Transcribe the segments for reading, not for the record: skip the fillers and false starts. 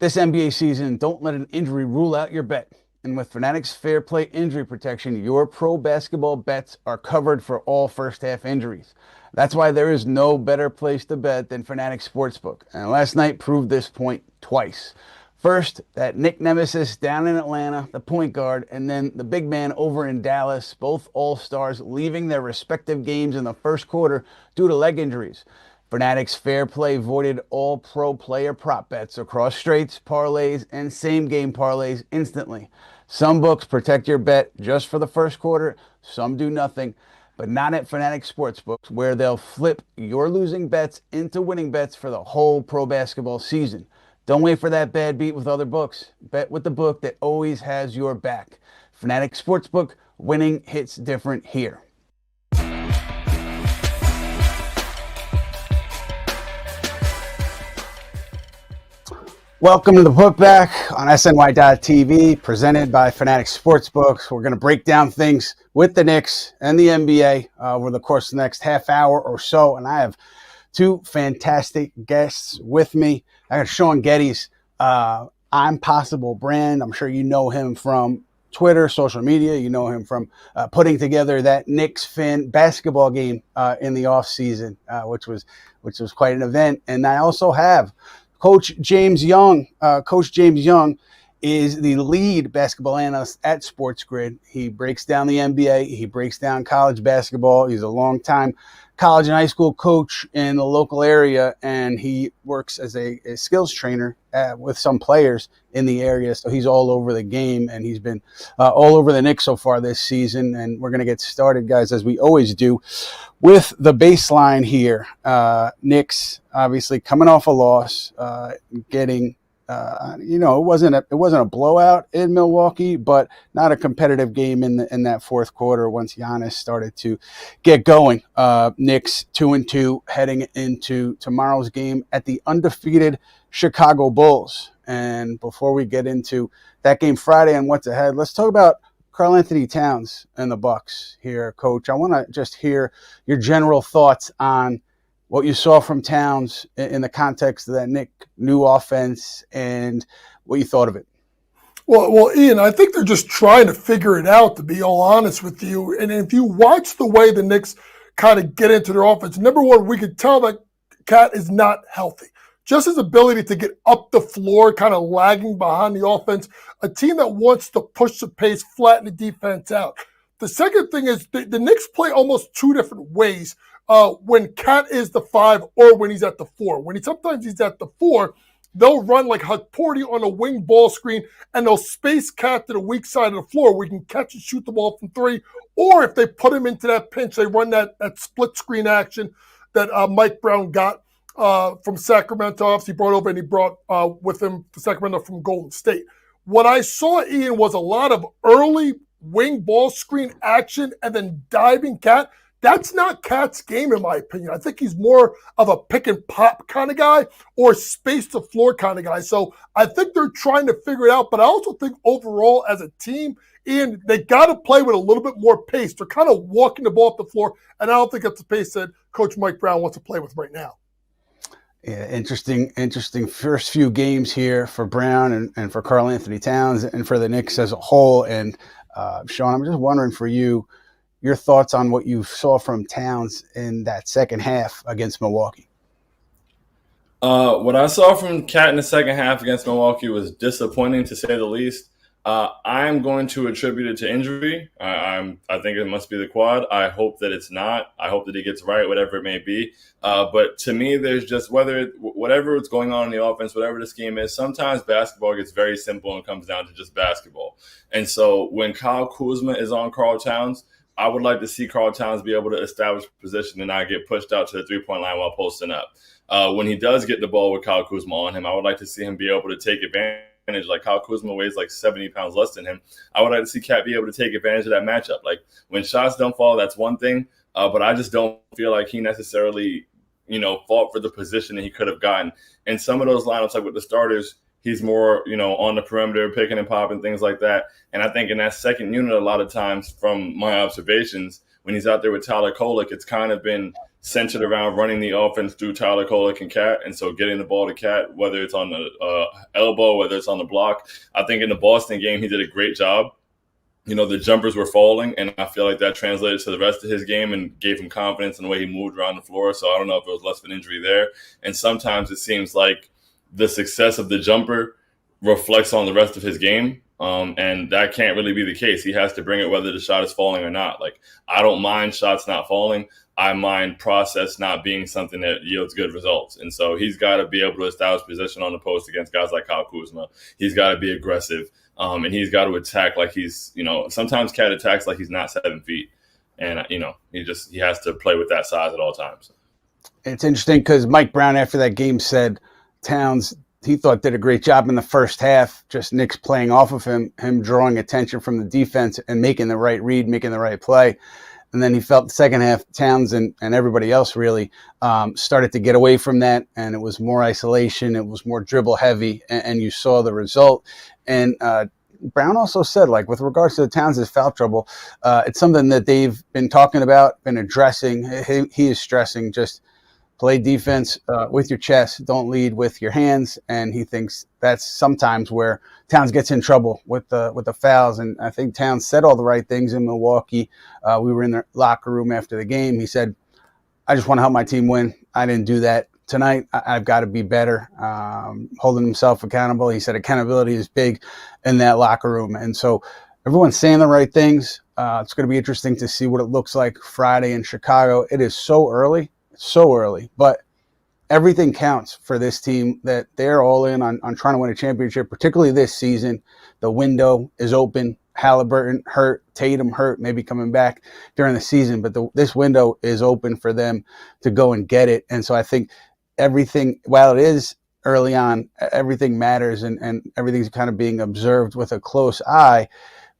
This NBA season, don't let an injury rule out your bet. And with Fanatics Fair Play Injury Protection, your pro basketball bets are covered for all first half injuries. That's why there is no better place to bet than Fanatics Sportsbook. And last night proved this point twice. First, that Nick nemesis down in Atlanta, the point guard, and then the big man over in Dallas, both all-stars leaving their respective games in the first quarter due to leg injuries. Fanatics Fair Play voided all pro player prop bets across straights, parlays, and same-game parlays instantly. Some books protect your bet just for the first quarter, some do nothing, but not at Fanatics Sportsbooks, where they'll flip your losing bets into winning bets for the whole pro basketball season. Don't wait for that bad beat with other books. Bet with the book that always has your back. Fanatics Sportsbook, winning hits different here. Welcome to the Putback on SNY.TV, presented by Fanatics Sportsbooks. We're going to break down things with the Knicks and the NBA over the course of the next half hour or so. And I have two fantastic guests with me. I got Shaun Geddes, I'm Possible brand. I'm sure you know him from Twitter, social media. You know him from putting together that Knicks fan basketball game in the offseason, which was quite an event. And I also have Coach James Young. Coach James Young is the lead basketball analyst at Sports Grid. He breaks down the NBA. He breaks down college basketball. He's a longtime college and high school coach in the local area, and he works as a skills trainer with some players in the area. So he's all over the game, and he's been all over the Knicks so far this season. And we're going to get started, guys, as we always do, with the baseline here. Knicks obviously coming off a loss, getting it wasn't a blowout in Milwaukee, but not a competitive game in that fourth quarter once Giannis started to get going. Knicks 2-2 heading into tomorrow's game at the undefeated Chicago Bulls. And before we get into that game Friday and what's ahead, let's talk about Karl-Anthony Towns and the Bucks here, Coach. I want to just hear your general thoughts on what you saw from Towns in the context of that Knick new offense and what you thought of it. Well, Ian, I think they're just trying to figure it out, to be all honest with you. And if you watch the way the Knicks kind of get into their offense, number one, we could tell that Cat is not healthy. Just his ability to get up the floor, kind of lagging behind the offense, a team that wants to push the pace, flatten the defense out. The second thing is the Knicks play almost two different ways when Cat is the 5 or when he's at the 4. Sometimes he's at the 4, they'll run like Hutporty on a wing ball screen, and they'll space Cat to the weak side of the floor where he can catch and shoot the ball from 3. Or if they put him into that pinch, they run that split screen action that Mike Brown got from Sacramento. Obviously brought over, and he brought with him the Sacramento from Golden State. What I saw, Ian, was a lot of early wing ball screen action and then diving Cat. That's not Cat's game, in my opinion. I think he's more of a pick and pop kind of guy or space to floor kind of guy. So I think they're trying to figure it out. But I also think overall as a team, Ian, they got to play with a little bit more pace. They're kind of walking the ball up the floor, and I don't think that's the pace that Coach Mike Brown wants to play with right now. Yeah, interesting first few games here for Brown and for Karl-Anthony Towns and for the Knicks as a whole. And Shaun, I'm just wondering for you, your thoughts on what you saw from Towns in that second half against Milwaukee. What I saw from Cat in the second half against Milwaukee was disappointing, to say the least. I'm going to attribute it to injury. I think it must be the quad. I hope that it's not. I hope that he gets right, whatever it may be. But to me, there's just whatever is going on in the offense, whatever the scheme is, sometimes basketball gets very simple and comes down to just basketball. And so when Kyle Kuzma is on Karl Towns, I would like to see Karl Towns be able to establish position and not get pushed out to the three-point line while posting up. When he does get the ball with Kyle Kuzma on him, I would like to see him be able to take advantage. Like Kyle Kuzma weighs like 70 pounds less than him. I would like to see Cat be able to take advantage of that matchup. Like when shots don't fall, that's one thing. But I just don't feel like he necessarily, fought for the position that he could have gotten. And some of those lineups, like with the starters, he's more, on the perimeter, picking and popping, things like that. And I think in that second unit, a lot of times from my observations, when he's out there with Tyler Kolek, it's kind of been centered around running the offense through Tyler Kolek and Cat. And so getting the ball to Cat, whether it's on the elbow, whether it's on the block. I think in the Boston game, he did a great job. The jumpers were falling, and I feel like that translated to the rest of his game and gave him confidence in the way he moved around the floor. So I don't know if it was less of an injury there. And sometimes it seems like the success of the jumper reflects on the rest of his game. And that can't really be the case. He has to bring it whether the shot is falling or not. Like, I don't mind shots not falling. I mind process not being something that yields good results. And so he's got to be able to establish position on the post against guys like Kyle Kuzma. He's got to be aggressive. And he's got to attack like he's, sometimes Cat attacks like he's not 7 feet. And, he has to play with that size at all times. It's interesting because Mike Brown, after that game, said Towns, he thought did a great job in the first half, just Knicks playing off of him drawing attention from the defense and making the right read, making the right play. And then he felt the second half, Towns and everybody else really started to get away from that. And it was more isolation. It was more dribble heavy. And you saw the result. And Brown also said, like, with regards to the Towns' foul trouble, it's something that they've been talking about, been addressing. He is stressing just play defense with your chest. Don't lead with your hands. And he thinks that's sometimes where Towns gets in trouble with the fouls. And I think Towns said all the right things in Milwaukee. We were in the locker room after the game. He said, I just want to help my team win. I didn't do that tonight. I've got to be better. Holding himself accountable. He said accountability is big in that locker room. And so everyone's saying the right things. It's going to be interesting to see what it looks like Friday in Chicago. It is so early, but everything counts for this team that they're all in on trying to win a championship, particularly this season. The window is open. Halliburton hurt, Tatum hurt, maybe coming back during the season, but this window is open for them to go and get it. And so I think everything, while it is early on, everything matters and everything's kind of being observed with a close eye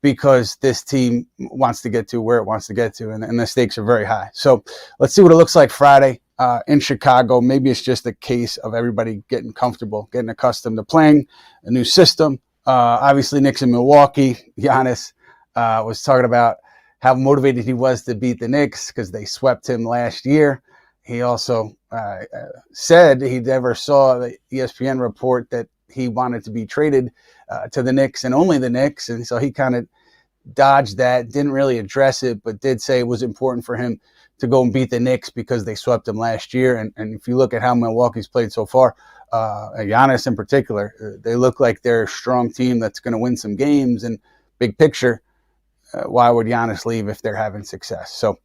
because this team wants to get to where it wants to get to, and the stakes are very high. So let's see what it looks like Friday in Chicago. Maybe it's just a case of everybody getting comfortable, getting accustomed to playing a new system. Obviously, Knicks in Milwaukee, Giannis was talking about how motivated he was to beat the Knicks because they swept him last year. He also said he never saw the ESPN report that he wanted to be traded to the Knicks and only the Knicks. And so he kind of dodged that, didn't really address it, but did say it was important for him to go and beat the Knicks because they swept him last year. And if you look at how Milwaukee's played so far, Giannis in particular, they look like they're a strong team that's going to win some games. And big picture, why would Giannis leave if they're having success? So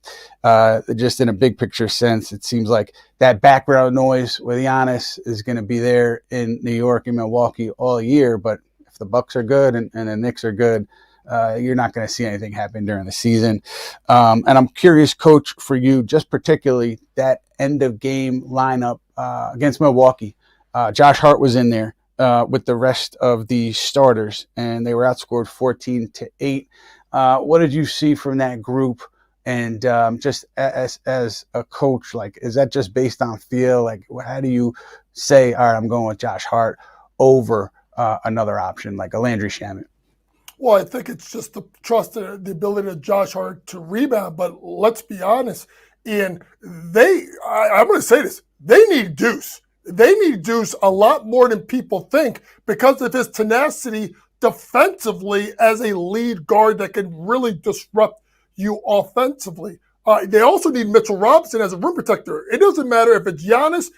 just in a big picture sense, it seems like that background noise with Giannis is going to be there in New York and Milwaukee all year. But if the Bucks are good and the Knicks are good, you're not going to see anything happen during the season. And I'm curious, Coach, for you, just particularly that end of game lineup against Milwaukee. Josh Hart was in there with the rest of the starters, and they were outscored 14-8. What did you see from that group? And just as a coach, like, is that just based on feel? Like, how do you say, all right, I'm going with Josh Hart over another option like a Landry Shamet? Well, I think it's just the trust and the ability of Josh Hart to rebound. But let's be honest, Ian, I'm going to say this, they need Deuce. They need Deuce a lot more than people think because of his tenacity defensively as a lead guard that can really disrupt you offensively. They also need Mitchell Robinson as a rim protector. It doesn't matter if it's Giannis.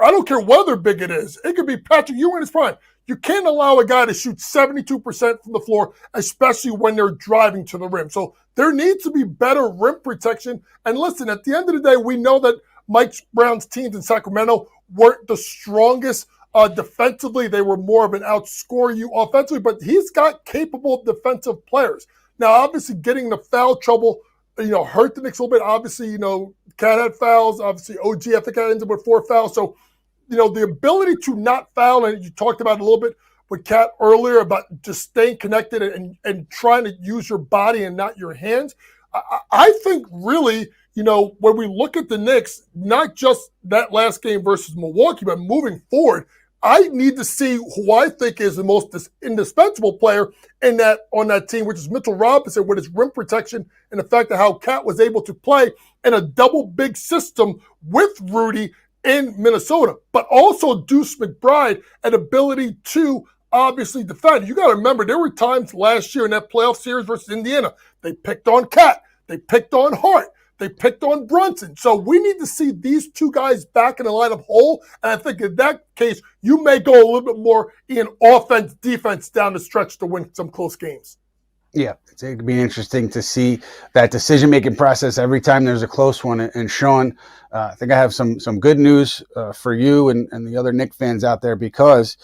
I don't care whether big it is. It could be Patrick Ewing in his prime. You can't allow a guy to shoot 72% from the floor, especially when they're driving to the rim. So there needs to be better rim protection. And listen, at the end of the day, we know that Mike Brown's teams in Sacramento weren't the strongest defensively. They were more of an outscore you offensively, but he's got capable defensive players. Now, obviously, getting the foul trouble, hurt the Knicks a little bit. Obviously, Cat had fouls. Obviously, OG, I think I ended with 4 fouls. So, the ability to not foul, and you talked about it a little bit with Cat earlier about just staying connected and trying to use your body and not your hands. I think really, when we look at the Knicks, not just that last game versus Milwaukee, but moving forward, I need to see who I think is the most indispensable player on that team, which is Mitchell Robinson, with his rim protection and the fact of how Cat was able to play in a double big system with Rudy in Minnesota, but also Deuce McBride, an ability to obviously defend. You got to remember, there were times last year in that playoff series versus Indiana, they picked on Cat, they picked on Hart, they picked on Brunson. So we need to see these two guys back in the lineup whole. And I think in that case, you may go a little bit more in offense, defense down the stretch to win some close games. Yeah, it's going to be interesting to see that decision-making process every time there's a close one. And Shaun, I think I have some good news for you and the other Knicks fans out there, because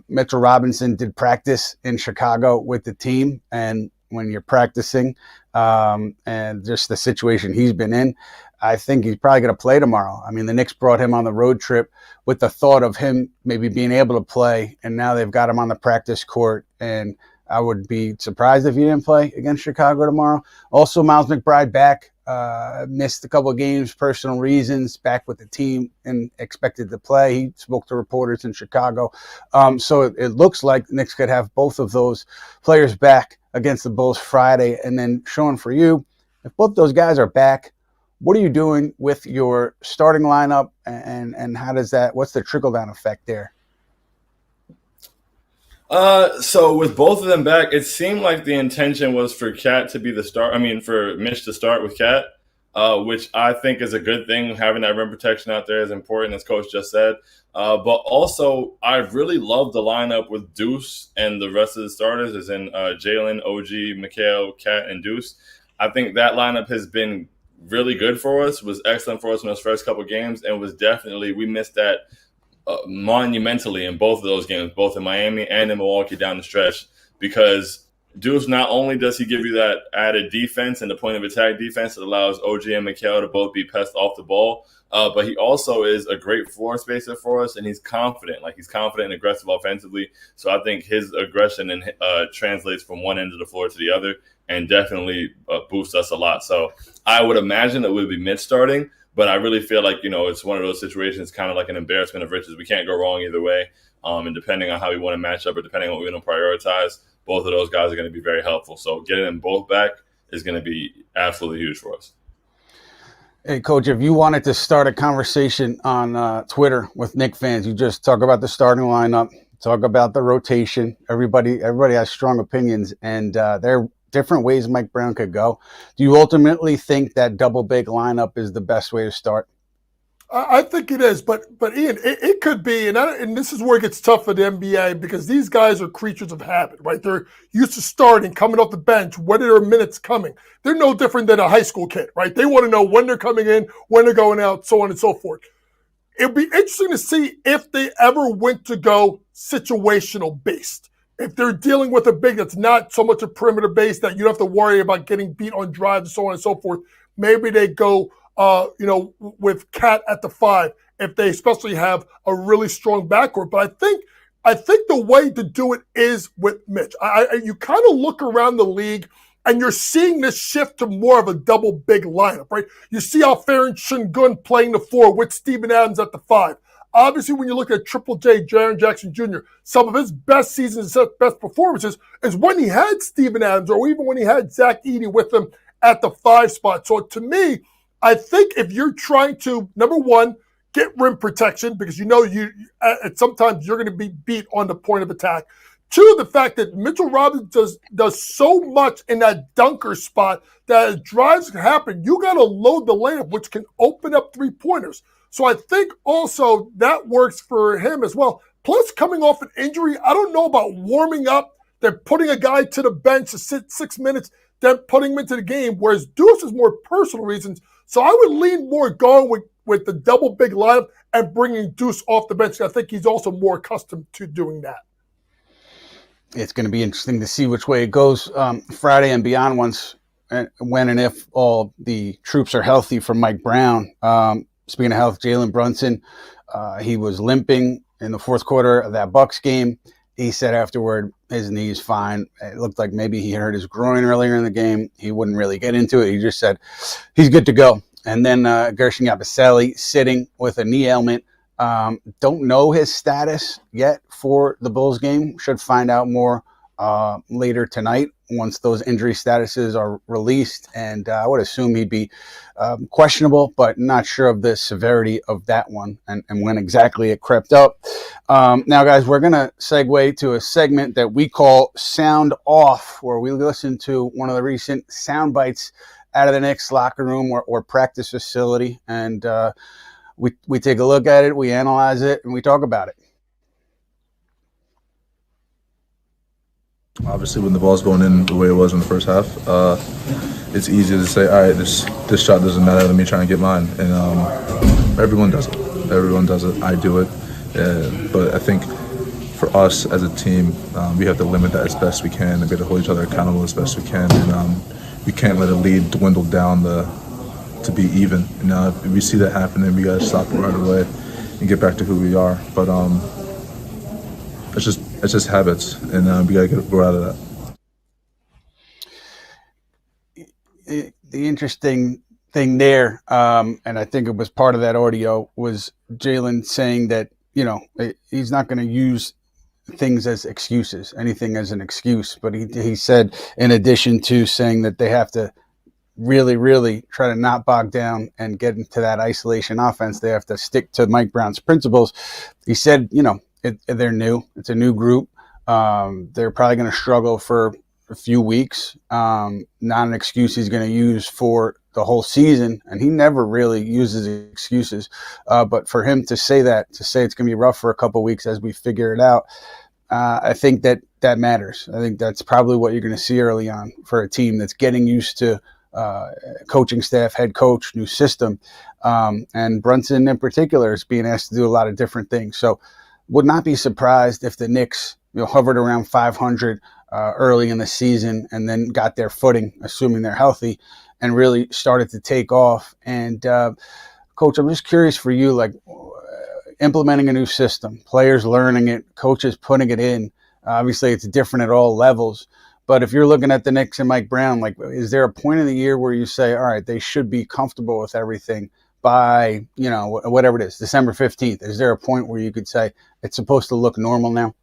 Mitchell Robinson did practice in Chicago with the team. And when you're practicing and just the situation he's been in, I think he's probably going to play tomorrow. I mean, the Knicks brought him on the road trip with the thought of him maybe being able to play, and now they've got him on the practice court, and I would be surprised if he didn't play against Chicago tomorrow. Also, Miles McBride back, missed a couple of games, personal reasons, back with the team and expected to play. He spoke to reporters in Chicago. So it looks like the Knicks could have both of those players back against the Bulls Friday. And then, Shaun, for you, if both those guys are back, what are you doing with your starting lineup, and how does that, what's the trickle-down effect there? So with both of them back, it seemed like the intention was for Cat to be the start. I mean, for Mitch to start with Cat, which I think is a good thing. Having that rim protection out there is important, as Coach just said. But also, I really love the lineup with Deuce and the rest of the starters, as in Jalen, OG, Mikal, Cat, and Deuce. I think that lineup has been really good for us, was excellent for us in those first couple of games, and was definitely, we missed that monumentally in both of those games, both in Miami and in Milwaukee down the stretch, because Deuce, not only does he give you that added defense and the point of attack defense that allows OG and Mikal to both be pests off the ball, but he also is a great floor spacer for us, and he's confident. Like, he's confident and aggressive offensively. So I think his aggression and translates from one end of the floor to the other, and definitely boosts us a lot. So I would imagine it would be Mitch starting. But I really feel like, it's one of those situations, kind of like an embarrassment of riches. We can't go wrong either way. And depending on how we want to match up, or depending on what we want to prioritize, both of those guys are going to be very helpful. So getting them both back is going to be absolutely huge for us. Hey, Coach, if you wanted to start a conversation on Twitter with Knicks fans, you just talk about the starting lineup, talk about the rotation. Everybody has strong opinions, and they're different ways Mike Brown could go. Do you ultimately think that double big lineup is the best way to start? I think it is, but Ian, it could be, and this is where it gets tough for the NBA, because these guys are creatures of habit, right? They're used to starting, coming off the bench. When are their minutes coming? They're no different than a high school kid, right? They want to know when they're coming in, when they're going out, so on and so forth. It'd be interesting to see if they ever went to go situational based. If they're dealing with a big that's not so much a perimeter base that you don't have to worry about getting beat on drives and so on and so forth, maybe they go, with Cat at the 5, if they especially have a really strong backcourt. But I think the way to do it is with Mitch. You kind of look around the league, and you're seeing this shift to more of a double big lineup, right? You see Alperen Sengun playing the 4 with Steven Adams at the 5. Obviously, when you look at Triple J, Jaren Jackson Jr., some of his best seasons, best performances is when he had Steven Adams, or even when he had Zach Edey with him at the 5 spot. So to me, I think if you're trying to, number one, get rim protection, because sometimes you're going to be beat on the point of attack. 2, the fact that Mitchell Robinson does so much in that dunker spot that as drives can happen, you got to load the layup, which can open up 3-pointers. So I think also that works for him as well. Plus, coming off an injury, I don't know about warming up, then putting a guy to the bench to sit 6 minutes, then putting him into the game, whereas Deuce is more personal reasons. So I would lean more going with the double big lineup and bringing Deuce off the bench. I think he's also more accustomed to doing that. It's going to be interesting to see which way it goes Friday and beyond, when and if all the troops are healthy from Mike Brown. Speaking of health, Jalen Brunson, he was limping in the fourth quarter of that Bucks game. He said afterward his knee's fine. It looked like maybe he hurt his groin earlier in the game. He wouldn't really get into it. He just said he's good to go. And then Gershon Yabusele sitting with a knee ailment Don't know his status yet for the Bulls game. Should find out more later tonight once those injury statuses are released. And I would assume he'd be questionable, but not sure of the severity of that one and when exactly it crept up. Now, guys, we're going to segue to a segment that we call Sound Off, where we listen to one of the recent sound bites out of the Knicks locker room or practice facility. And we take a look at it, we analyze it, and we talk about it. Obviously, when the ball's going in the way it was in the first half, it's easy to say, all right, this shot doesn't matter, let me try and get mine. And everyone does it. Everyone does it. I do it. But I think for us as a team, we have to limit that as best we can and be able to hold each other accountable as best we can. And we can't let a lead dwindle down to be even. If we see that happening, we got to stop it right away and get back to who we are. But it's just habits, and we got to grow out of that. The interesting thing there, and I think it was part of that audio, was Jalen saying that, he's not going to use things as excuses, anything as an excuse. But he said, in addition to saying that they have to really, really try to not bog down and get into that isolation offense, they have to stick to Mike Brown's principles. He said, they're new. It's a new group. They're probably going to struggle for a few weeks. Not an excuse he's going to use for the whole season. And he never really uses excuses. But for him to say it's going to be rough for a couple weeks as we figure it out, I think that matters. I think that's probably what you're going to see early on for a team that's getting used to coaching staff, head coach, new system. And Brunson in particular is being asked to do a lot of different things. So would not be surprised if the Knicks hovered around 500 early in the season and then got their footing, assuming they're healthy, and really started to take off. And Coach, I'm just curious for you, implementing a new system, players learning it, coaches putting it in. Obviously, it's different at all levels. But if you're looking at the Knicks and Mike Brown, is there a point in the year where you say, all right, they should be comfortable with everything by, whatever it is, December 15th? Is there a point where you could say it's supposed to look normal now?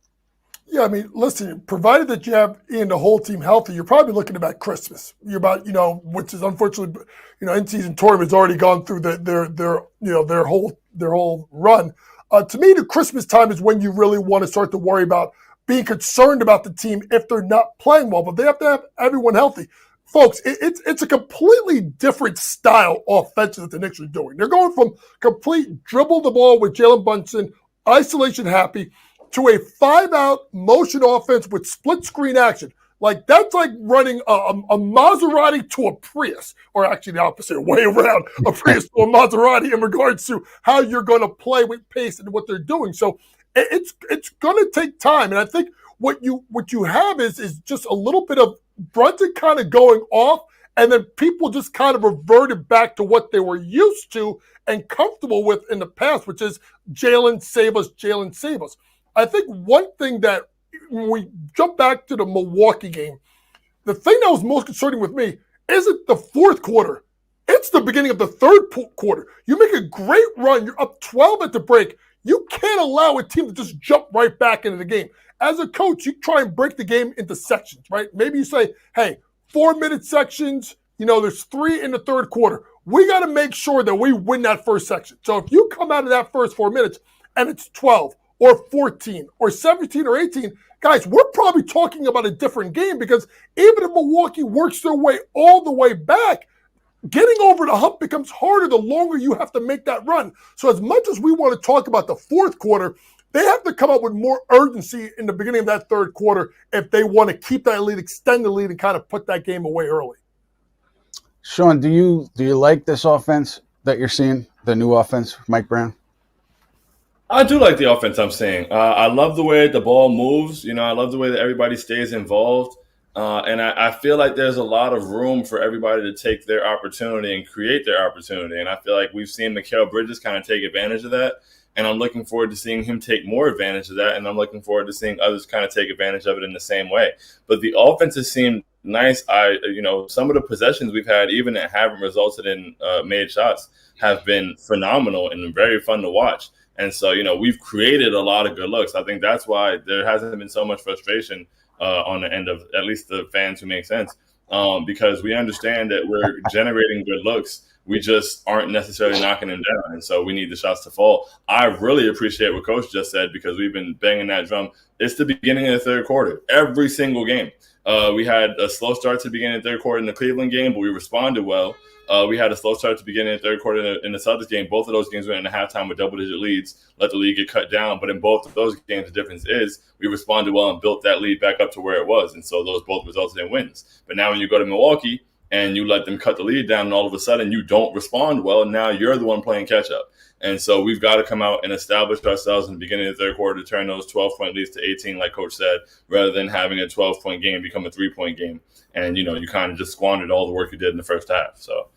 Yeah, I mean, listen, provided that you have Ian, the whole team healthy, you're probably looking about Christmas. You're about, which is unfortunately, in-season tournament's already gone through their whole run. To me, the Christmas time is when you really want to start to worry about being concerned about the team if they're not playing well, but they have to have everyone healthy. Folks, it's a completely different style offense that the Knicks are doing. They're going from complete dribble the ball with Jalen Brunson, isolation happy, to a 5-out motion offense with split screen action. That's like running a Maserati to a Prius, or actually the opposite way around, a Prius to a Maserati in regards to how you're going to play with pace and what they're doing. So it's going to take time, and I think what you have is just a little bit of Brunson kind of going off, and then people just kind of reverted back to what they were used to and comfortable with in the past, which is Jalen save us, Jalen save us. I think one thing that when we jump back to the Milwaukee game, the thing that was most concerning with me isn't the fourth quarter. It's the beginning of the third quarter. You make a great run. You're up 12 at the break. You can't allow a team to just jump right back into the game. As a coach, you try and break the game into sections, right? Maybe you say, hey, 4-minute sections, there's 3 in the third quarter. We got to make sure that we win that first section. So if you come out of that first 4 minutes and it's 12 or 14 or 17 or 18, guys, we're probably talking about a different game, because even if Milwaukee works their way all the way back, getting over the hump becomes harder the longer you have to make that run. So as much as we want to talk about the fourth quarter, they have to come up with more urgency in the beginning of that third quarter if they want to keep that lead, extend the lead, and kind of put that game away early. Shaun, do you like this offense that you're seeing, the new offense, Mike Brown? I do like the offense I'm seeing. I love the way the ball moves. I love the way that everybody stays involved. And I feel like there's a lot of room for everybody to take their opportunity and create their opportunity. And I feel like we've seen Mikal Bridges kind of take advantage of that. And I'm looking forward to seeing him take more advantage of that. And I'm looking forward to seeing others kind of take advantage of it in the same way. But the offense has seemed nice. Some of the possessions we've had, even that haven't resulted in made shots, have been phenomenal and very fun to watch. And so, we've created a lot of good looks. I think that's why there hasn't been so much frustration on the end of at least the fans who make sense, because we understand that we're generating good looks. We just aren't necessarily knocking them down. And so we need the shots to fall. I really appreciate what Coach just said, because we've been banging that drum. It's the beginning of the third quarter, every single game. We had a slow start to the beginning of the third quarter in the Cleveland game, but we responded well. We had a slow start to the beginning of the third quarter in the Celtics game. Both of those games went into halftime with double-digit leads, let the lead get cut down. But in both of those games, the difference is we responded well and built that lead back up to where it was. And so those both resulted in wins. But now when you go to Milwaukee and you let them cut the lead down, and all of a sudden you don't respond well, and now you're the one playing catch-up. And so we've got to come out and establish ourselves in the beginning of the third quarter to turn those 12-point leads to 18, like Coach said, rather than having a 12-point game become a 3-point game. And, you kind of just squandered all the work you did in the first half. So,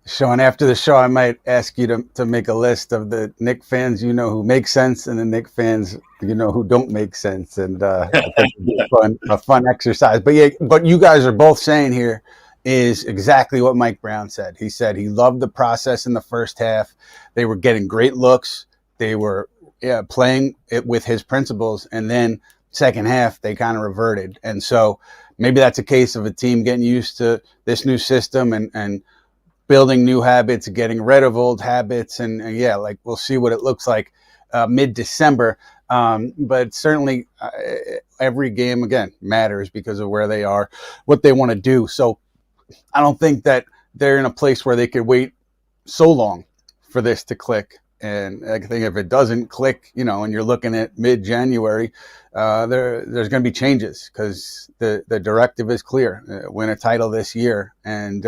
Shaun, after the show, I might ask you to make a list of the Knicks fans who make sense and the Knicks fans who don't make sense, and I think it'd be a fun exercise. But you guys are both saying here is exactly what Mike Brown said. He said he loved the process in the first half. They were getting great looks. They were playing it with his principles, and then second half they kind of reverted. And so maybe that's a case of a team getting used to this new system and building new habits, getting rid of old habits. And we'll see what it looks like mid-December. But certainly every game, again, matters because of where they are, what they want to do. So I don't think that they're in a place where they could wait so long for this to click. And I think if it doesn't click, and you're looking at mid-January, there's going to be changes, because the directive is clear: win a title this year, and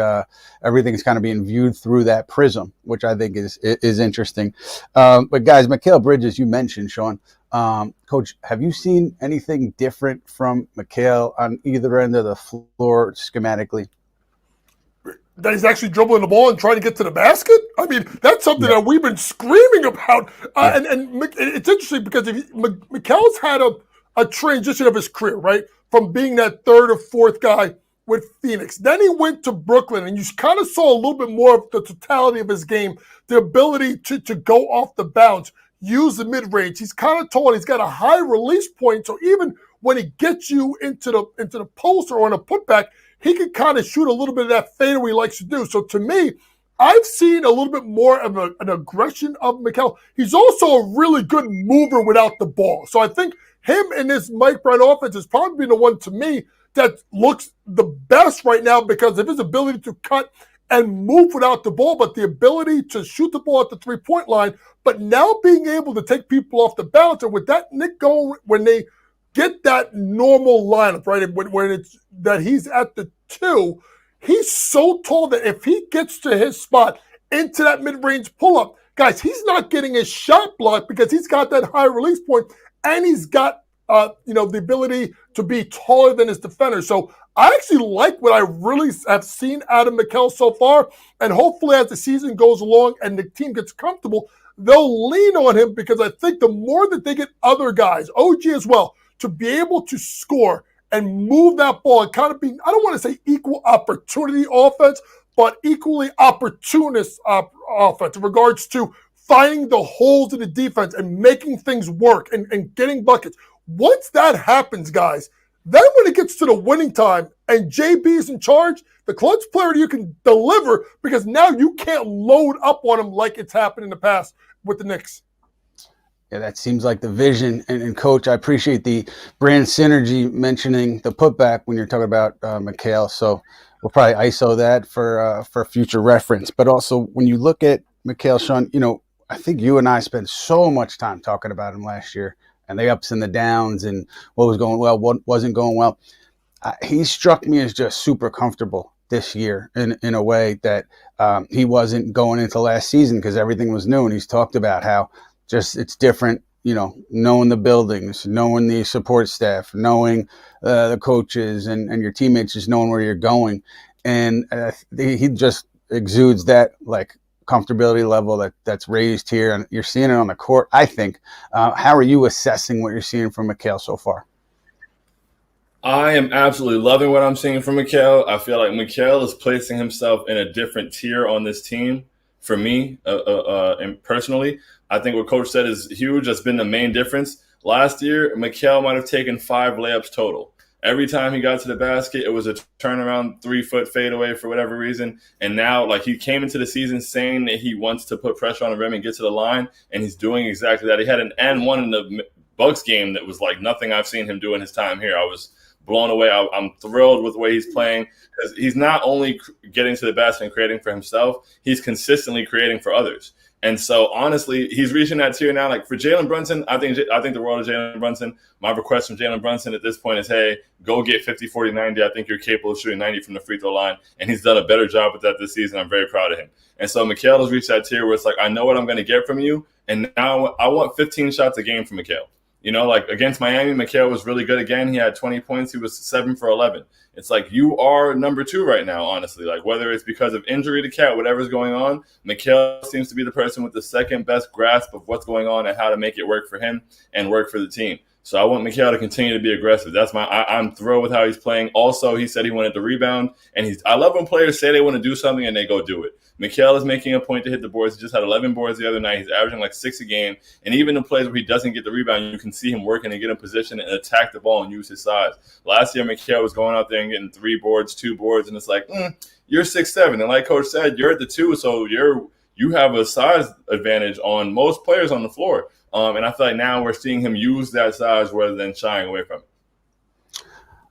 everything's kind of being viewed through that prism, which I think is interesting. But guys, Mikal Bridges, you mentioned, Shaun. Coach, have you seen anything different from Mikal on either end of the floor schematically? That he's actually dribbling the ball and trying to get to the basket? I mean, that's something that we've been screaming about. And it's interesting because Mikal's had a transition of his career, right? From being that third or fourth guy with Phoenix. Then he went to Brooklyn, and you kind of saw a little bit more of the totality of his game, the ability to go off the bounce, use the mid-range. He's kind of tall. He's got a high release point, so even when he gets you into the post or on a putback, he can kind of shoot a little bit of that fadeaway he likes to do. So to me, I've seen a little bit more of an aggression of Mikal. He's also a really good mover without the ball. So I think him in this Mike Brown offense has probably been the one, to me, that looks the best right now because of his ability to cut and move without the ball, but the ability to shoot the ball at the three-point line, but now being able to take people off the bounce. And with that Nick going, when they get that normal lineup, right? When it's that he's at the 2, he's so tall that if he gets to his spot into that mid-range pull-up, guys, he's not getting his shot blocked because he's got that high release point and he's got the ability to be taller than his defender. So I actually like what I really have seen out of Mikal so far, and hopefully as the season goes along and the team gets comfortable, they'll lean on him, because I think the more that they get other guys, OG as well, to be able to score and move that ball and kind of be, I don't want to say equal opportunity offense, but equally opportunist offense in regards to finding the holes in the defense and making things work and getting buckets. Once that happens, guys, then when it gets to the winning time and JB is in charge, the clutch player you can deliver, because now you can't load up on him like it's happened in the past with the Knicks. Yeah, that seems like the vision. And Coach, I appreciate the brand synergy mentioning the putback when you're talking about Mikal. So we'll probably ISO that for future reference. But also when you look at Mikal, Shaun, I think you and I spent so much time talking about him last year and the ups and the downs and what was going well, what wasn't going well. He struck me as just super comfortable this year in a way that he wasn't going into last season, because everything was new. And he's talked about how just it's different, knowing the buildings, knowing the support staff, knowing the coaches and your teammates, just knowing where you're going. And he just exudes that like comfortability level that's raised here, and you're seeing it on the court, I think. How are you assessing what you're seeing from Mikal so far? I am absolutely loving what I'm seeing from Mikal. I feel like Mikal is placing himself in a different tier on this team for me, and personally. I think what Coach said is huge. That's been the main difference. Last year, Mikal might have taken 5 layups total. Every time he got to the basket, it was a turnaround 3-foot fadeaway for whatever reason. And now, like, he came into the season saying that he wants to put pressure on the rim and get to the line, and he's doing exactly that. He had an and-one in the Bucks game that was like nothing I've seen him do in his time here. I was blown away. I'm thrilled with the way he's playing, because he's not only getting to the basket and creating for himself, he's consistently creating for others. And so, honestly, he's reaching that tier now. Like, for Jalen Brunson, I think the world of Jalen Brunson. My request from Jalen Brunson at this point is, hey, go get 50, 40, 90. I think you're capable of shooting 90 from the free throw line. And he's done a better job with that this season. I'm very proud of him. And so Mikal has reached that tier where it's like, I know what I'm going to get from you. And now I want 15 shots a game from Mikal. You know, like against Miami, Mikal was really good again. He had 20 points. He was 7 for 11. It's like, you are number 2 right now, honestly. Like, whether it's because of injury to Cat, whatever's going on, Mikal seems to be the person with the second best grasp of what's going on and how to make it work for him and work for the team. So I want Mikal to continue to be aggressive. I'm thrilled with how he's playing. Also, he said he wanted to rebound, and I love when players say they want to do something and they go do it. Mikal is making a point to hit the boards. He just had 11 boards the other night. He's averaging like 6 a game. And even in plays where he doesn't get the rebound, you can see him working and get in position and attack the ball and use his size. Last year, Mikal was going out there and getting 3 boards, 2 boards, and it's like, you're 6'7". And like Coach said, you're at the 2, so you have a size advantage on most players on the floor. And I feel like now we're seeing him use that size rather than shying away from it.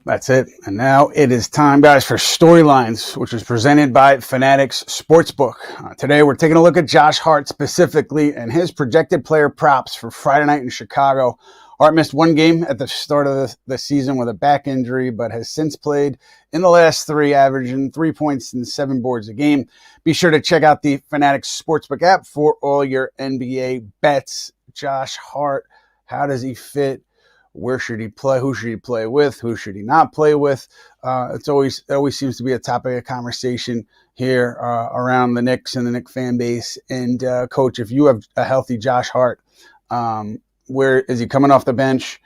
That's it. And now it is time, guys, for Storylines, which is presented by Fanatics Sportsbook. Today, we're taking a look at Josh Hart specifically and his projected player props for Friday night in Chicago. Hart missed 1 game at the start of the season with a back injury, but has since played in the last 3, averaging 3 points and 7 boards a game. Be sure to check out the Fanatics Sportsbook app for all your NBA bets. Josh Hart, how does he fit? Where should he play? Who should he play with? Who should he not play with? It always seems to be a topic of conversation here around the Knicks and the Knicks fan base. And Coach, if you have a healthy Josh Hart, where is he coming off the bench?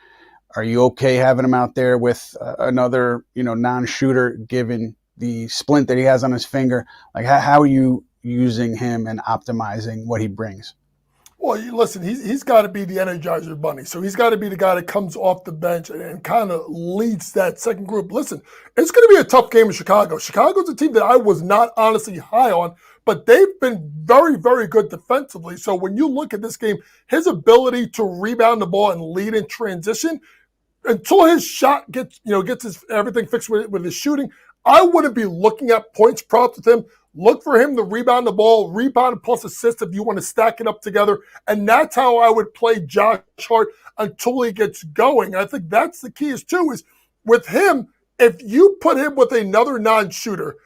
Are you okay having him out there with another, non-shooter, given the splint that he has on his finger? Like, how are you using him and optimizing what he brings? Well, listen, he's got to be the Energizer Bunny. So he's got to be the guy that comes off the bench and kind of leads that second group. Listen, it's going to be a tough game in Chicago. Chicago's a team that I was not honestly high on, but they've been very, very good defensively. So when you look at this game, his ability to rebound the ball and lead in transition, until his shot gets his everything fixed with his shooting, I wouldn't be looking at points props with him. Look for him to rebound the ball, rebound plus assist if you want to stack it up together. And that's how I would play Josh Hart until he gets going. I think that's the key is with him, if you put him with another non-shooter,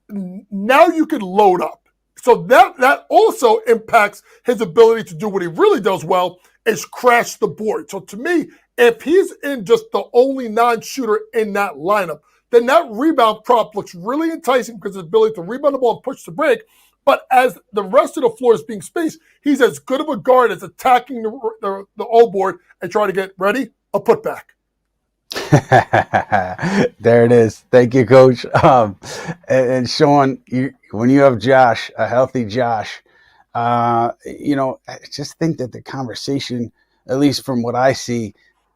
now you can load up. So that also impacts his ability to do what he really does well, is crash the board. So to me, if he's in just the only non-shooter in that lineup, then that rebound prop looks really enticing because of his ability to rebound the ball and push the break. But as the rest of the floor is being spaced, he's as good of a guard as attacking the O board and trying to get ready, a putback. There it is. Thank you, Coach. And Shaun, when you have Josh, a healthy Josh, I just think that the conversation, at least from what I see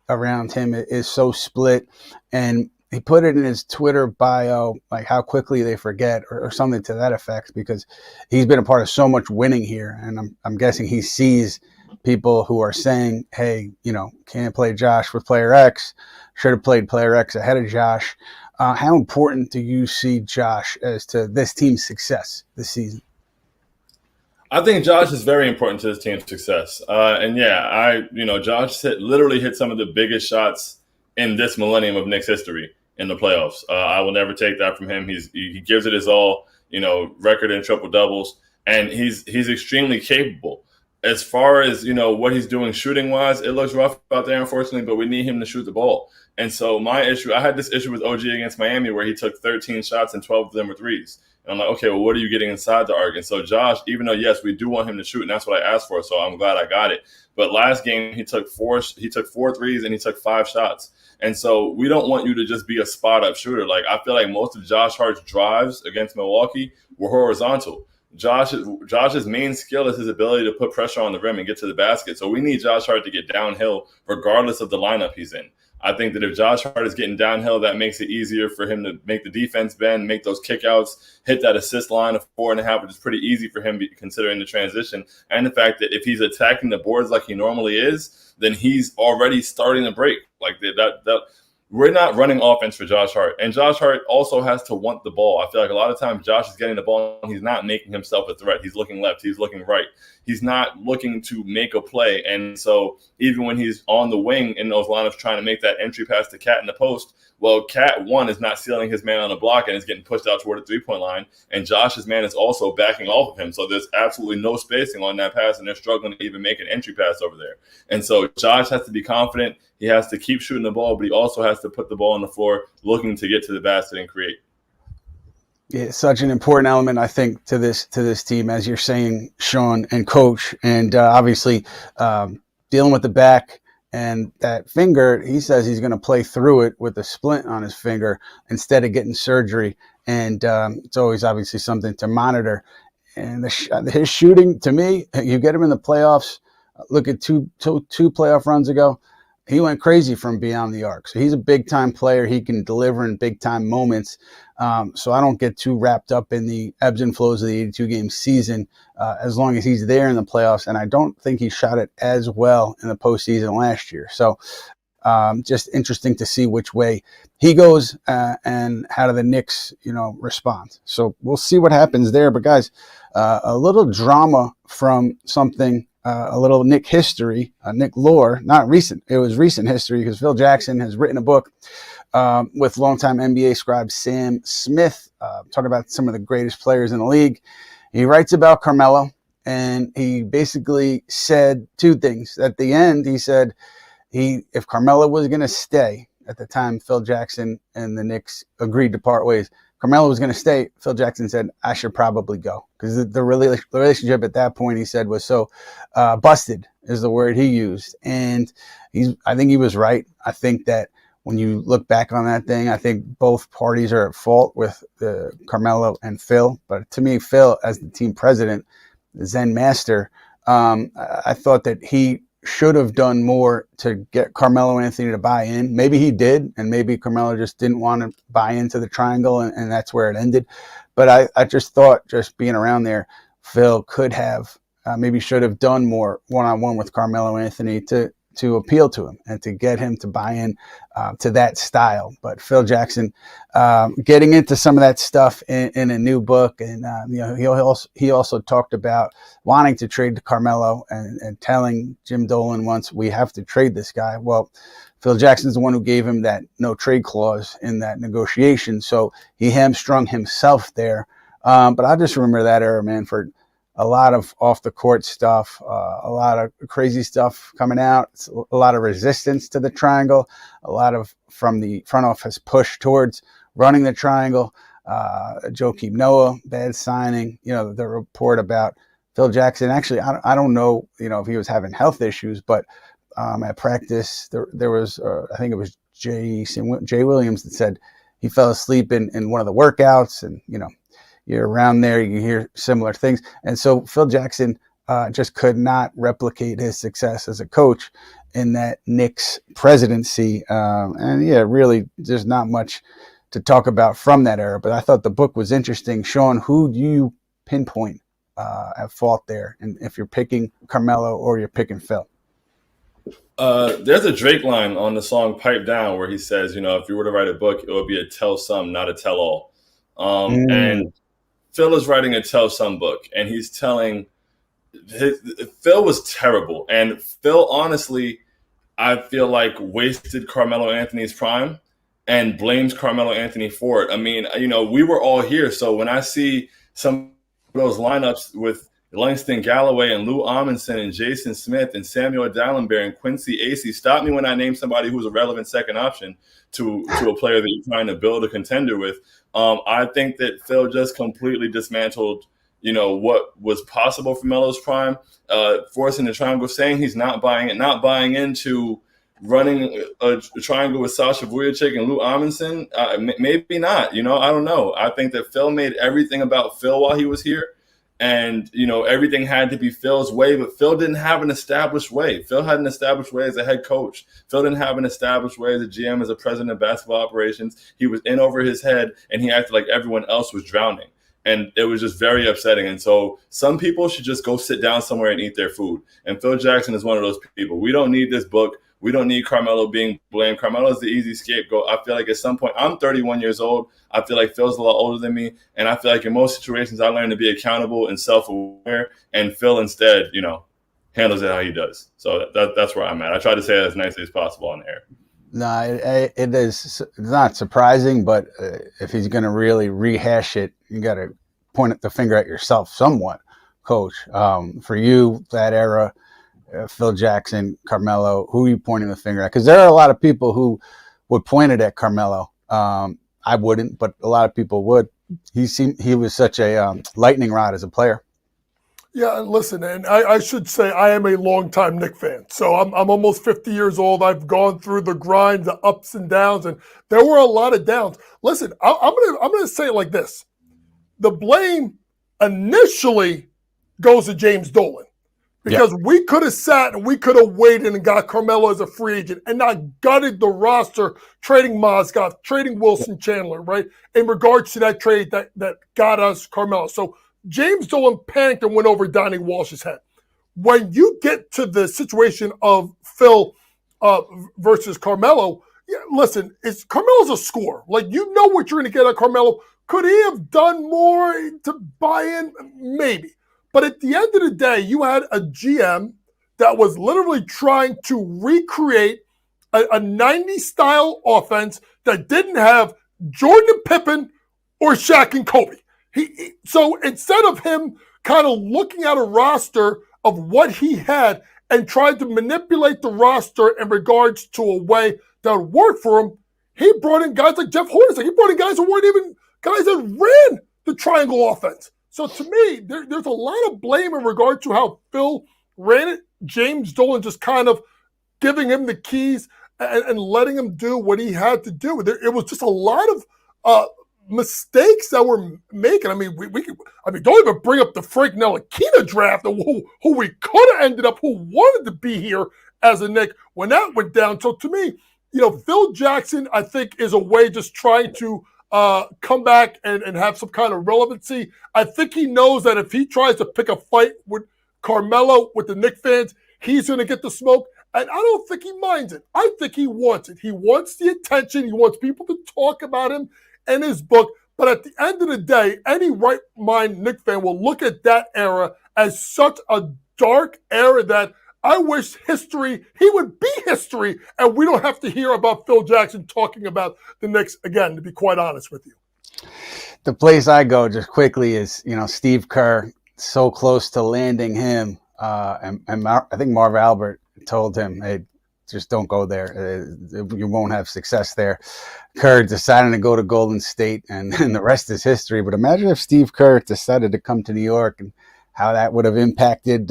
around him, is so split. And he put it in his Twitter bio, like how quickly they forget or something to that effect, because he's been a part of so much winning here. And I'm guessing he sees people who are saying, hey, can't play Josh with player X, should have played player X ahead of Josh. How important do you see Josh as to this team's success this season? I think Josh is very important to this team's success. Josh literally hit some of the biggest shots in this millennium of Knicks history in the playoffs. I will never take that from him. He gives it his all, record in triple doubles, and he's extremely capable. As far as, what he's doing shooting wise, it looks rough out there, unfortunately, but we need him to shoot the ball. And so I had this issue with OG against Miami where he took 13 shots and 12 of them were threes. And I'm like, okay, well, what are you getting inside the arc? And so Josh, even though, yes, we do want him to shoot, and that's what I asked for, so I'm glad I got it. But last game, he took 4 threes and he took 5 shots. And so we don't want you to just be a spot-up shooter. Like, I feel like most of Josh Hart's drives against Milwaukee were horizontal. Josh's main skill is his ability to put pressure on the rim and get to the basket. So we need Josh Hart to get downhill regardless of the lineup he's in. I think that if Josh Hart is getting downhill, that makes it easier for him to make the defense bend, make those kickouts, hit that assist line of 4.5, which is pretty easy for him considering the transition. And the fact that if he's attacking the boards like he normally is, then he's already starting to break. Like that we're not running offense for Josh Hart. And Josh Hart also has to want the ball. I feel like a lot of times Josh is getting the ball and he's not making himself a threat. He's looking left. He's looking right. He's not looking to make a play. And so even when he's on the wing in those lineups trying to make that entry pass to Cat in the post, well, Cat, one, is not sealing his man on the block and is getting pushed out toward the three-point line. And Josh's man is also backing off of him. So there's absolutely no spacing on that pass, and they're struggling to even make an entry pass over there. And so Josh has to be confident. He has to keep shooting the ball, but he also has to put the ball on the floor looking to get to the basket and create. Yeah, such an important element, I think, to this team, as you're saying, Shaun, and coach. And obviously dealing with the back and that finger, he says he's going to play through it with a splint on his finger instead of getting surgery. And it's always obviously something to monitor. And his shooting, to me, you get him in the playoffs. Look at two playoff runs ago. He went crazy from beyond the arc. So he's a big-time player. He can deliver in big-time moments. So I don't get too wrapped up in the ebbs and flows of the 82-game season as long as he's there in the playoffs. And I don't think he shot it as well in the postseason last year. So just interesting to see which way he goes and how do the Knicks, respond. So we'll see what happens there. But, guys, a little drama from something a little Nick history, Nick lore, not recent. It was recent history because Phil Jackson has written a book with longtime NBA scribe Sam Smith, talking about some of the greatest players in the league. He writes about Carmelo, and he basically said two things. At the end, he said if Carmelo was going to stay, at the time Phil Jackson and the Knicks agreed to part ways, Carmelo was going to stay. Phil Jackson said, I should probably go. Because the relationship at that point, he said, was so busted, is the word he used. And I think he was right. I think that when you look back on that thing, I think both parties are at fault with Carmelo and Phil. But to me, Phil, as the team president, the Zen master, I thought that he should have done more to get Carmelo Anthony to buy in. Maybe he did, and maybe Carmelo just didn't want to buy into the triangle, and that's where it ended. But I just thought, just being around there, Phil could have, maybe should have done more one-on-one with Carmelo Anthony to appeal to him and to get him to buy in to that style. But Phil Jackson getting into some of that stuff in a new book, and he also talked about wanting to trade Carmelo and telling Jim Dolan once, we have to trade this guy. Well, Phil Jackson's the one who gave him that no trade clause in that negotiation, so he hamstrung himself there. But I just remember that era, man, for a lot of off-the-court stuff, a lot of crazy stuff coming out, a lot of resistance to the triangle, a lot of from the front office push towards running the triangle. Joakim Noah, bad signing. The report about Phil Jackson. Actually, I don't know, if he was having health issues, but at practice there was, I think it was Jay Williams that said he fell asleep in one of the workouts, and you're around there, you hear similar things. And so Phil Jackson just could not replicate his success as a coach in that Knicks presidency. Really there's not much to talk about from that era. But I thought the book was interesting. Shaun, who do you pinpoint at fault there? And if you're picking Carmelo or you're picking Phil? There's a Drake line on the song Pipe Down where he says, if you were to write a book, it would be a tell some, not a tell all. And Phil is writing a tell some book, and he's telling Phil was terrible. And Phil, honestly, I feel like wasted Carmelo Anthony's prime and blames Carmelo Anthony for it. I mean, we were all here. So when I see some of those lineups with Langston Galloway and Lou Amundsen and Jason Smith and Samuel Dallenberg and Quincy Acey, stop me when I name somebody who's a relevant second option to a player that you're trying to build a contender with. I think that Phil just completely dismantled, what was possible for Melo's prime, forcing the triangle, saying he's not buying into running a triangle with Sasha Vujacic and Lou Amundsen. Maybe not, I don't know. I think that Phil made everything about Phil while he was here. And, everything had to be Phil's way, but Phil didn't have an established way. Phil had an established way as a head coach. Phil didn't have an established way as a GM, as a president of basketball operations. He was in over his head, and he acted like everyone else was drowning. And it was just very upsetting. And so some people should just go sit down somewhere and eat their food. And Phil Jackson is one of those people. We don't need this book. We don't need Carmelo being blamed. Carmelo is the easy scapegoat. I feel like at some point, I'm 31 years old. I feel like Phil's a lot older than me. And I feel like in most situations, I learned to be accountable and self-aware. And Phil instead, handles it how he does. So that's where I'm at. I try to say it as nicely as possible on the air. No, it is. It's not surprising, but if he's going to really rehash it, you got to point the finger at yourself somewhat, Coach. For you, that era, Phil Jackson, Carmelo, who are you pointing the finger at? Because there are a lot of people who would point it at Carmelo. I wouldn't, but a lot of people would. He was such a lightning rod as a player. Yeah, listen, and I should say I am a longtime Knicks fan. So I'm almost 50 years old. I've gone through the grind, the ups and downs, and there were a lot of downs. Listen, I'm gonna say it like this: the blame initially goes to James Dolan. Because we could have sat and we could have waited and got Carmelo as a free agent and not gutted the roster, trading Mozgov, trading Wilson Chandler, right? In regards to that trade that got us Carmelo. So James Dolan panicked and went over Donnie Walsh's head. When you get to the situation of Phil versus Carmelo, listen, Carmelo's a scorer. Like, you know what you're going to get at Carmelo. Could he have done more to buy in? Maybe. But at the end of the day, you had a GM that was literally trying to recreate a 90s-style offense that didn't have Jordan and Pippen or Shaq and Kobe. So instead of him kind of looking at a roster of what he had and trying to manipulate the roster in regards to a way that would work for him, he brought in guys like Jeff Hornacek. He brought in guys who weren't even guys that ran the triangle offense. So to me, there's a lot of blame in regard to how Phil ran it. James Dolan just kind of giving him the keys and letting him do what he had to do. It was just a lot of mistakes that were making. I mean, don't even bring up the Frank Ntilikina draft, who we could have ended up, who wanted to be here as a Knick when that went down. So to me, Phil Jackson, I think, is a way just trying to come back and have some kind of relevancy. I think he knows that if he tries to pick a fight with Carmelo, with the Knicks fans, he's going to get the smoke. And I don't think he minds it. I think he wants it. He wants the attention. He wants people to talk about him and his book. But at the end of the day, any right-mind Knicks fan will look at that era as such a dark era that I wish he would be history, and we don't have to hear about Phil Jackson talking about the Knicks again, to be quite honest with you. The place I go just quickly is, Steve Kerr, so close to landing him. And I think Marv Albert told him, hey, just don't go there. You won't have success there. Kerr decided to go to Golden State, and the rest is history. But imagine if Steve Kerr decided to come to New York and how that would have impacted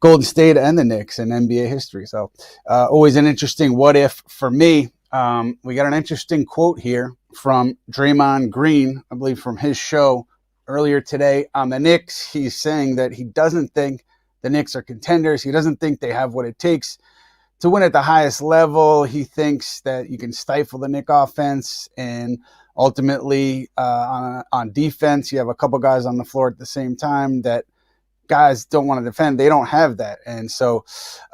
Golden State and the Knicks in NBA history. So always an interesting what if for me. We got an interesting quote here from Draymond Green, I believe from his show earlier today on the Knicks. He's saying that he doesn't think the Knicks are contenders. He doesn't think they have what it takes to win at the highest level. He thinks that you can stifle the Knicks offense, and ultimately on defense, you have a couple guys on the floor at the same time that guys don't want to defend. They don't have that. And so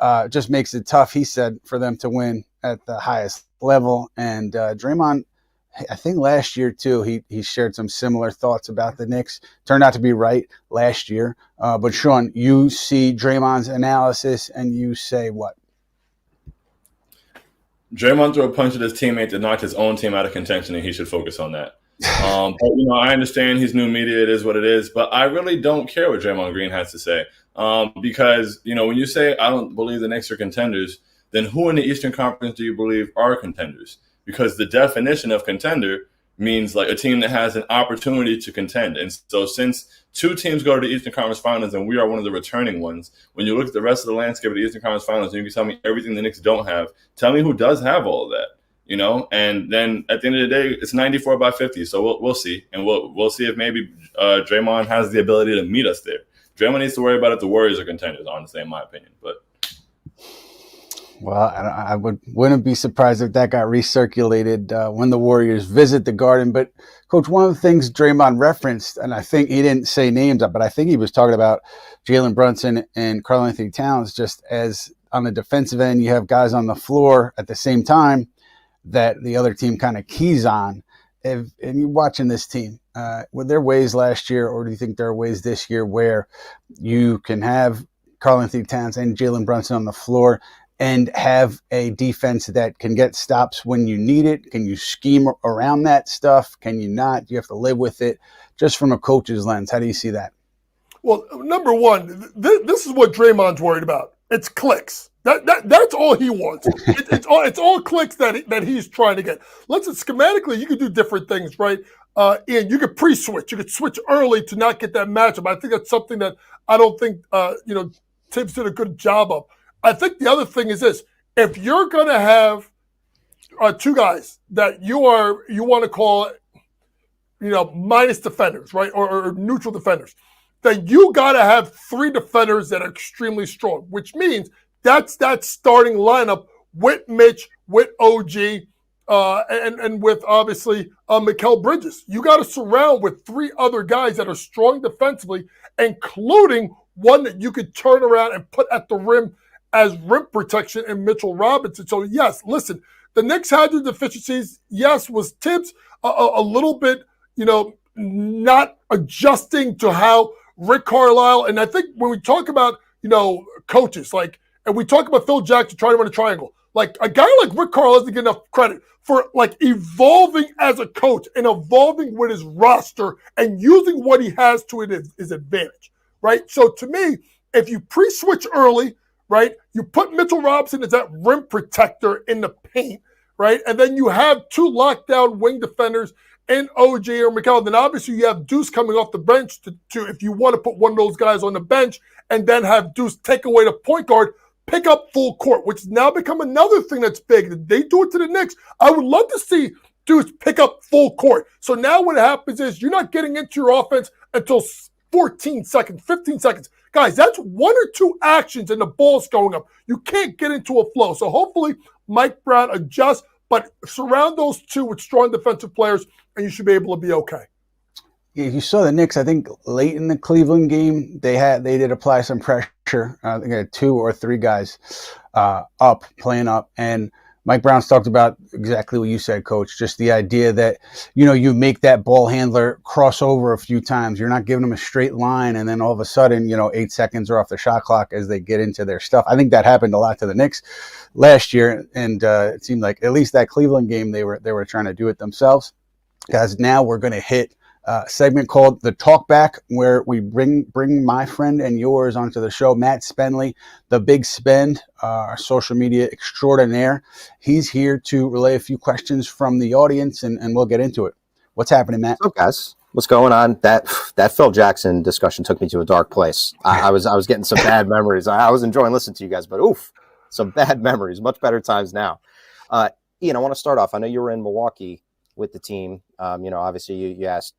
it just makes it tough, he said, for them to win at the highest level. And Draymond, I think last year too, he shared some similar thoughts about the Knicks. Turned out to be right last year. But Shaun, you see Draymond's analysis and you say what? Draymond threw a punch at his teammate that knocked his own team out of contention, and he should focus on that. But, I understand he's new media. It is what it is. But I really don't care what Draymond Green has to say. Because, when you say I don't believe the Knicks are contenders, then who in the Eastern Conference do you believe are contenders? Because the definition of contender means like a team that has an opportunity to contend. And so since two teams go to the Eastern Conference Finals and we are one of the returning ones, when you look at the rest of the landscape of the Eastern Conference Finals and you can tell me everything the Knicks don't have, tell me who does have all of that. And then at the end of the day, it's 94-50. So we'll see, and we'll see if maybe Draymond has the ability to meet us there. Draymond needs to worry about if the Warriors are contenders, honestly, in my opinion. But well, I wouldn't be surprised if that got recirculated when the Warriors visit the Garden. But, Coach, one of the things Draymond referenced, and I think he didn't say names, but I think he was talking about Jalen Brunson and Karl-Anthony Towns, just as on the defensive end, you have guys on the floor at the same time that the other team kind of keys on. And you're watching this team, were there ways last year, or do you think there are ways this year where you can have Karl-Anthony Towns and Jalen Brunson on the floor and have a defense that can get stops when you need it? Can you scheme around that stuff? Can you not? You have to live with it. Just from a coach's lens, how do you see that? Well, number one, this is what Draymond's worried about. It's clicks. That's all he wants. It's all clicks that he's trying to get. Listen, schematically, you can do different things, right? Ian, you could pre-switch. You could switch early to not get that matchup. I think that's something that I don't think Tibbs did a good job of. I think the other thing is this: if you're going to have two guys that you want to call, minus defenders, right, or neutral defenders, then you got to have three defenders that are extremely strong, which means that's that starting lineup with Mitch, with OG, and with obviously Mikal Bridges. You got to surround with three other guys that are strong defensively, including one that you could turn around and put at the rim as rim protection in Mitchell Robinson. So yes, listen, the Knicks had their deficiencies. Yes, was Tibbs a little bit, not adjusting to how Rick Carlisle, and I think when we talk about, coaches, and we talk about Phil Jackson trying to run a triangle, like a guy like Rick Carlisle doesn't get enough credit for evolving as a coach and evolving with his roster and using what he has to his advantage, right? So to me, if you pre-switch early, right, you put Mitchell Robinson as that rim protector in the paint, right, and then you have two lockdown wing defenders and OJ or Mikal. Then obviously you have Deuce coming off the bench to if you want to put one of those guys on the bench and then have Deuce take away the point guard, pick up full court, which has now become another thing that's big. They do it to the Knicks. I would love to see Deuce pick up full court. So now what happens is you're not getting into your offense until 14 seconds, 15 seconds. Guys, that's one or two actions and the ball's going up. You can't get into a flow. So hopefully Mike Brown adjusts, but surround those two with strong defensive players, and you should be able to be okay. Yeah, you saw the Knicks, I think, late in the Cleveland game, they did apply some pressure. I think they had two or three guys playing up. And Mike Brown's talked about exactly what you said, Coach, just the idea that, you make that ball handler cross over a few times. You're not giving them a straight line, and then all of a sudden, 8 seconds are off the shot clock as they get into their stuff. I think that happened a lot to the Knicks last year, and it seemed like at least that Cleveland game they were trying to do it themselves. Guys, now we're going to hit a segment called the Talkback, where we bring my friend and yours onto the show, Matt Spenley, the Big Spend, our social media extraordinaire. He's here to relay a few questions from the audience, and we'll get into it. What's happening, Matt? What's up, guys? What's going on? That Phil Jackson discussion took me to a dark place. I was getting some bad memories. I was enjoying listening to you guys, but some bad memories. Much better times now. Ian, I want to start off. I know you were in Milwaukee with the team. Obviously you asked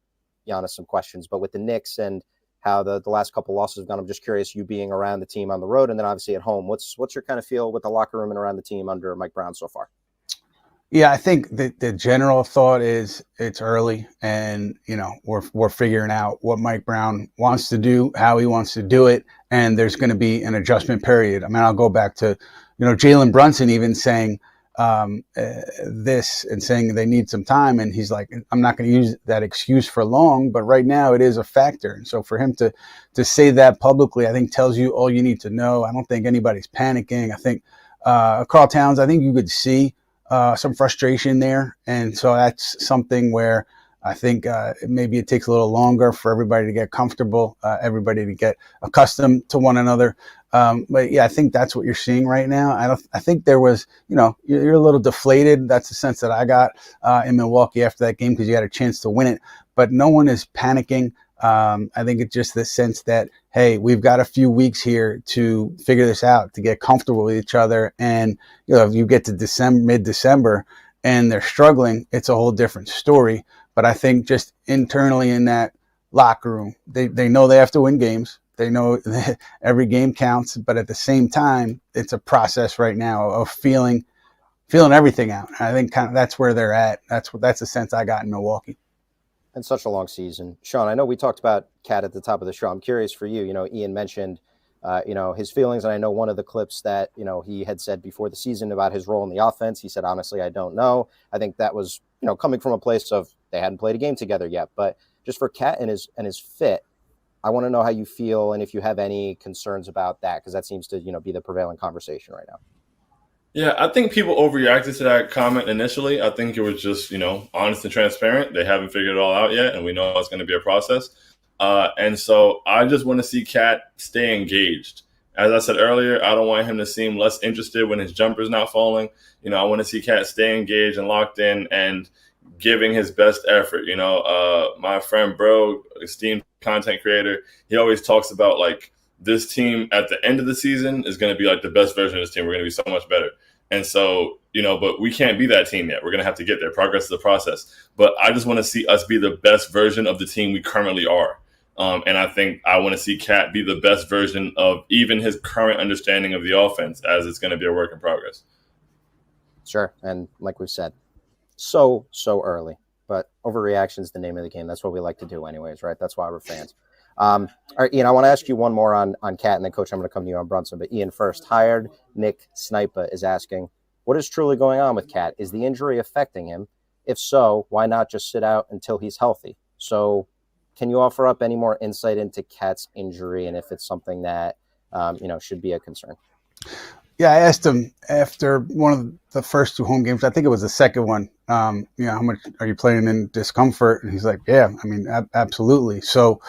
Giannis some questions, but with the Knicks and how the last couple losses have gone, I'm just curious, you being around the team on the road and then obviously at home, what's your kind of feel with the locker room and around the team under Mike Brown so far? Yeah, I think the general thought is it's early, and we're figuring out what Mike Brown wants to do, how he wants to do it, and there's going to be an adjustment period. I mean, I'll go back to Jalen Brunson even saying this and saying they need some time, and he's like, I'm not going to use that excuse for long, but right now it is a factor. And so for him to say that publicly, I think tells you all you need to know. I don't think anybody's panicking. I think Karl Towns, I think you could see some frustration there, and so that's something where I think maybe it takes a little longer for everybody to get comfortable, everybody to get accustomed to one another. But yeah, I think that's what you're seeing right now. I think there was, you're a little deflated. That's the sense that I got in Milwaukee after that game, because you had a chance to win it, but no one is panicking. I think it's just the sense that, hey, we've got a few weeks here to figure this out, to get comfortable with each other. And, if you get to mid-December and they're struggling, it's a whole different story. But I think just internally in that locker room, they know they have to win games. They know every game counts, but at the same time, it's a process right now of feeling everything out. And I think kind of that's where they're at. That's the sense I got in Milwaukee. And such a long season. Shaun, I know we talked about Cat at the top of the show. I'm curious for you. Ian mentioned, his feelings. And I know one of the clips that, he had said before the season about his role in the offense. He said, honestly, I don't know. I think that was, coming from a place of they hadn't played a game together yet. But just for Cat and his fit, I want to know how you feel and if you have any concerns about that, because that seems to, be the prevailing conversation right now. Yeah, I think people overreacted to that comment initially. I think it was just, honest and transparent. They haven't figured it all out yet, and we know it's going to be a process. And so I just want to see Cat stay engaged. As I said earlier, I don't want him to seem less interested when his jumper's not falling. I want to see Cat stay engaged and locked in and giving his best effort. My friend Bro, esteemed content creator, he always talks about, like, this team at the end of the season is going to be like the best version of this team. We're going to be so much better. And so, but we can't be that team yet. We're going to have to get there. Progress is the process. But I just want to see us be the best version of the team we currently are. And I think I want to see Cat be the best version of even his current understanding of the offense, as it's going to be a work in progress. Sure. And like we've said, so early. But overreaction is the name of the game. That's what we like to do anyways, right? That's why we're fans. All right, Ian, I want to ask you one more on Cat, and then, Coach, I'm going to come to you on Brunson. But Ian first. Hired Nick Sniper is asking, what is truly going on with Cat? Is the injury affecting him? If so, why not just sit out until he's healthy? So can you offer up any more insight into Cat's injury and if it's something that, should be a concern? Yeah, I asked him after one of the first two home games, I think it was the second one, how much are you playing in discomfort? And he's like, yeah, I mean, absolutely. So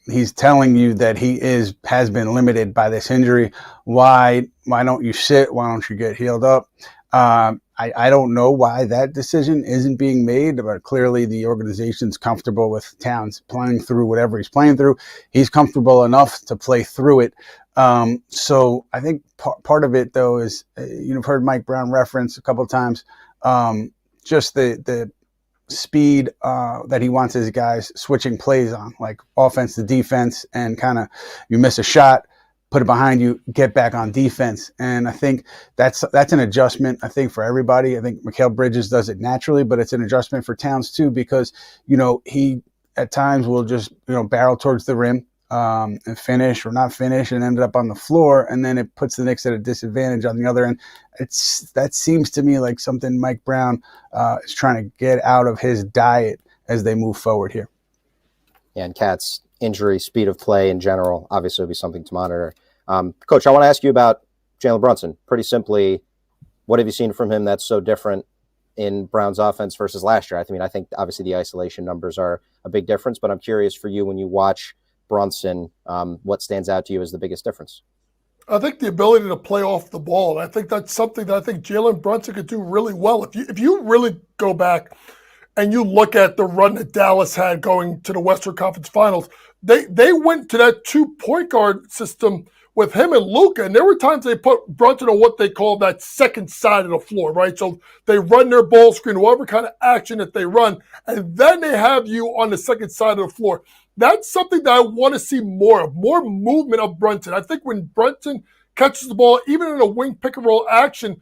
he's telling you that he has been limited by this injury. Why don't you sit? Why don't you get healed up? I don't know why that decision isn't being made, but clearly the organization's comfortable with Towns playing through whatever he's playing through. He's comfortable enough to play through it. So I think part of it, though, is you've heard Mike Brown reference a couple of times, just the speed that he wants his guys switching plays on, like offense to defense, and kind of you miss a shot, put it behind you, get back on defense. And I think that's an adjustment, I think, for everybody. I think Mikal Bridges does it naturally, but it's an adjustment for Towns too, because, he at times will just, barrel towards the rim and finish or not finish and ended up on the floor. And then it puts the Knicks at a disadvantage on the other end. That seems to me like something Mike Brown is trying to get out of his diet as they move forward here. Yeah, and Cat's injury, speed of play in general, obviously will be something to monitor. Coach, I want to ask you about Jalen Brunson. Pretty simply, what have you seen from him that's so different in Brown's offense versus last year? I mean, I think obviously the isolation numbers are a big difference, but I'm curious for you, when you watch Brunson, what stands out to you as the biggest difference? I think the ability to play off the ball. And I think that's something that I think Jalen Brunson could do really well. If you really go back and you look at the run that Dallas had going to the Western Conference Finals, they went to that 2-point guard system with him and Luka, and there were times they put Brunson on what they call that second side of the floor, right? So they run their ball screen, whatever kind of action that they run, and then they have you on the second side of the floor. That's something that I want to see more of, more movement of Brunson. I think when Brunson catches the ball, even in a wing pick and roll action,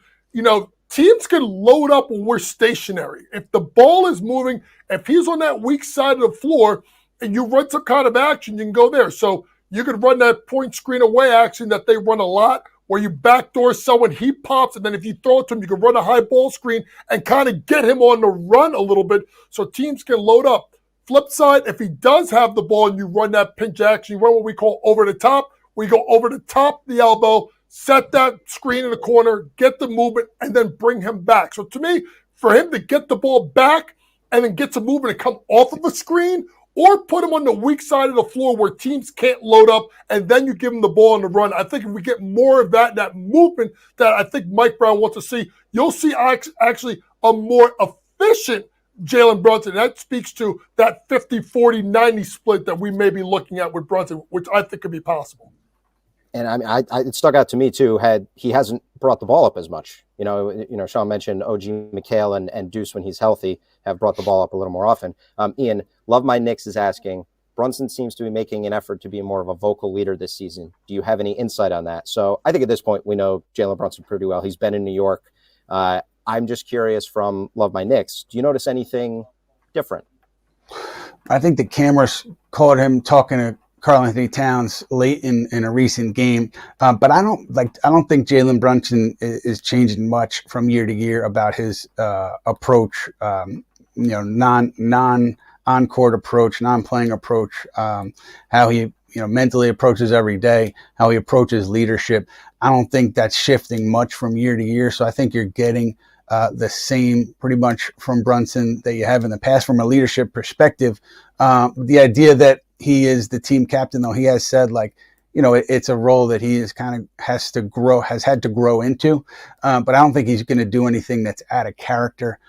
teams can load up when we're stationary. If the ball is moving, if he's on that weak side of the floor and you run some kind of action, you can go there. So you could run that point screen away action that they run a lot, where you backdoor someone, he pops, and then if you throw it to him, you can run a high ball screen and kind of get him on the run a little bit so teams can load up. Flip side, if he does have the ball and you run that pinch action, you run what we call over the top, where you go over the top of the elbow, set that screen in the corner, get the movement, and then bring him back. So to me, for him to get the ball back and then get some movement and come off of the screen, or put him on the weak side of the floor where teams can't load up, and then you give him the ball on the run. I think if we get more of that movement that I think Mike Brown wants to see, you'll see actually a more efficient Jalen Brunson. That speaks to that 50-40-90 split that we may be looking at with Brunson, which I think could be possible. And I mean, it stuck out to me too. He hasn't brought the ball up as much. Shaun mentioned OG, Mikal, and Deuce when he's healthy have brought the ball up a little more often. Ian, Love My Knicks is asking, Brunson seems to be making an effort to be more of a vocal leader this season. Do you have any insight on that? So I think at this point we know Jalen Brunson pretty well. He's been in New York. I'm just curious from Love My Knicks, do you notice anything different? I think the cameras caught him talking to Karl-Anthony Towns late in a recent game, but I don't think Jalen Brunson is changing much from year to year about his approach. Non on-court approach, non-playing approach, how he mentally approaches every day, how he approaches leadership. I don't think that's shifting much from year to year. So I think you're getting the same pretty much from Brunson that you have in the past from a leadership perspective. The idea that he is the team captain, though, he has said it's a role that he is has had to grow into. But I don't think he's going to do anything that's out of character.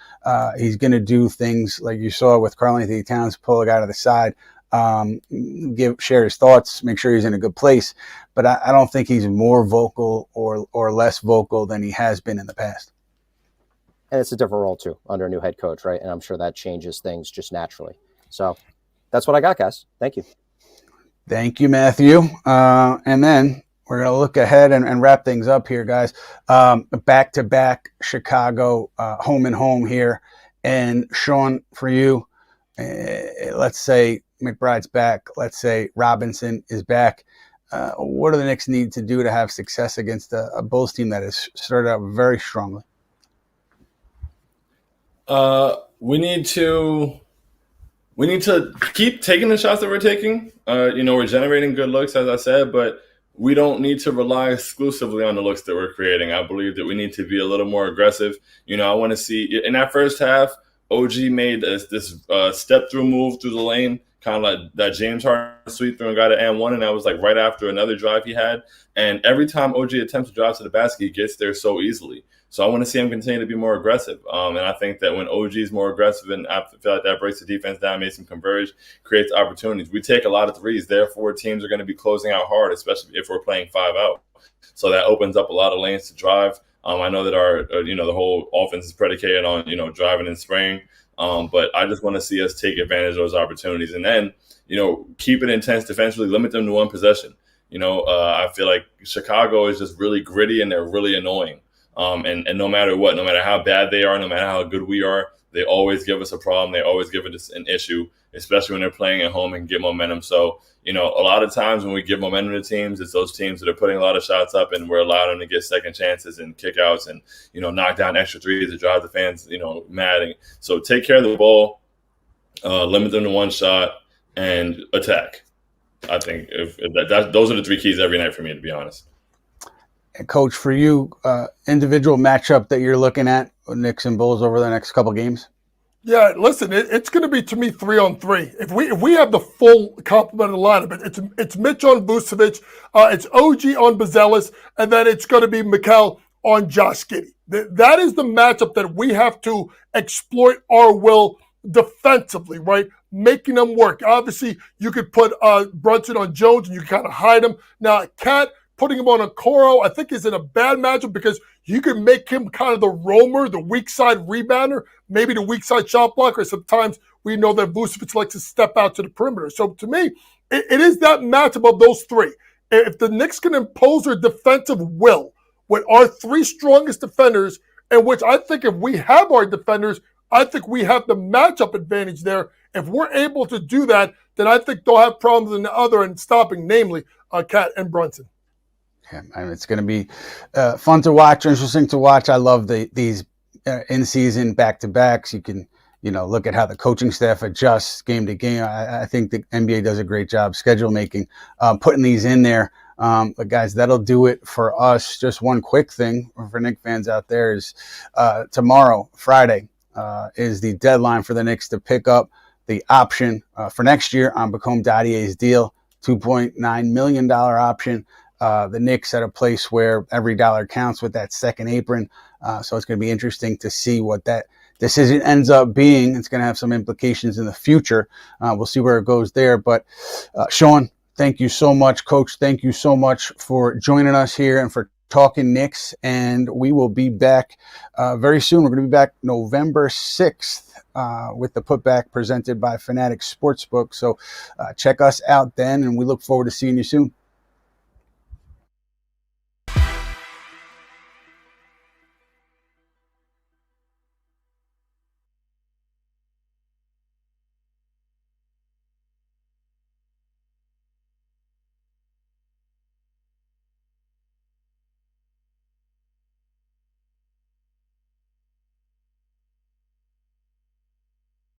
He's going to do things like you saw with Karl-Anthony Towns, pull a guy to the side, share his thoughts, make sure he's in a good place. But I don't think he's more vocal or less vocal than he has been in the past. And it's a different role too under a new head coach, right? And I'm sure that changes things just naturally. So that's what I got, guys. Thank you. Thank you, Matthew. And then we're going to look ahead and wrap things up here, guys. Back-to-back Chicago, home and home here. And Shaun, for you, let's say McBride's back. Let's say Robinson is back. What do the Knicks need to do to have success against a Bulls team that has started out very strongly? We need to keep taking the shots that we're taking. We're generating good looks, as I said, but we don't need to rely exclusively on the looks that we're creating. I believe that we need to be a little more aggressive. I want to see in that first half, OG made this step-through move through the lane, kind of like that James Harden sweep through and got an and one, and that was like right after another drive he had. And every time OG attempts to drive to the basket, he gets there so easily. So I want to see him continue to be more aggressive. And I think that when OG is more aggressive, and I feel like that breaks the defense down, makes him converge, creates opportunities. We take a lot of threes. Therefore, teams are going to be closing out hard, especially if we're playing 5 out. So that opens up a lot of lanes to drive. I know that our, the whole offense is predicated on, driving and spraying. But I just want to see us take advantage of those opportunities. And then, keep it intense defensively, limit them to one possession. I feel like Chicago is just really gritty and they're really annoying. And no matter what, no matter how bad they are, no matter how good we are, they always give us a problem. They always give us an issue, especially when they're playing at home and get momentum. So, a lot of times when we give momentum to teams, it's those teams that are putting a lot of shots up and we're allowing them to get second chances and kickouts and, knock down extra threes to drive the fans, mad. And so take care of the ball, limit them to one shot, and attack. I think those are the 3 keys every night for me, to be honest. Coach, for you, individual matchup that you're looking at with Knicks and Bulls over the next couple games? Yeah, listen, it's going to be, to me, 3-on-3. If we have the full complement of the lineup, it's Mitch on Vucevic, it's OG on Bazelis, and then it's going to be Mikal on Josh Giddey. That is the matchup that we have to exploit our will defensively, right? Making them work. Obviously, you could put Brunson on Jones and you kind of hide him. Now, Cat, putting him on Okoro, I think is in a bad matchup because you can make him kind of the roamer, the weak side rebounder, maybe the weak side shot blocker. Sometimes we know that Vucevic likes to step out to the perimeter. So to me, it is that matchup of those 3. If the Knicks can impose their defensive will with our 3 strongest defenders, in which I think if we have our defenders, I think we have the matchup advantage there. If we're able to do that, then I think they'll have problems in the other end stopping, namely Cat and Brunson. Yeah, it's going to be fun to watch, interesting to watch. I love these in-season back-to-backs. You can, look at how the coaching staff adjusts game to game. I think the NBA does a great job schedule making, putting these in there. But guys, that'll do it for us. Just one quick thing for Knicks fans out there is tomorrow, Friday, is the deadline for the Knicks to pick up the option for next year on Bacome Dadier's deal, $2.9 million option. The Knicks at a place where every dollar counts with that second apron. So it's going to be interesting to see what that decision ends up being. It's going to have some implications in the future. We'll see where it goes there. But Shaun, Thank you so much, Coach. Thank you so much for joining us here and for talking Knicks. And we will be back very soon. We're going to be back November 6th with the Putback presented by Fanatic Sportsbook. So check us out then, and we look forward to seeing you soon.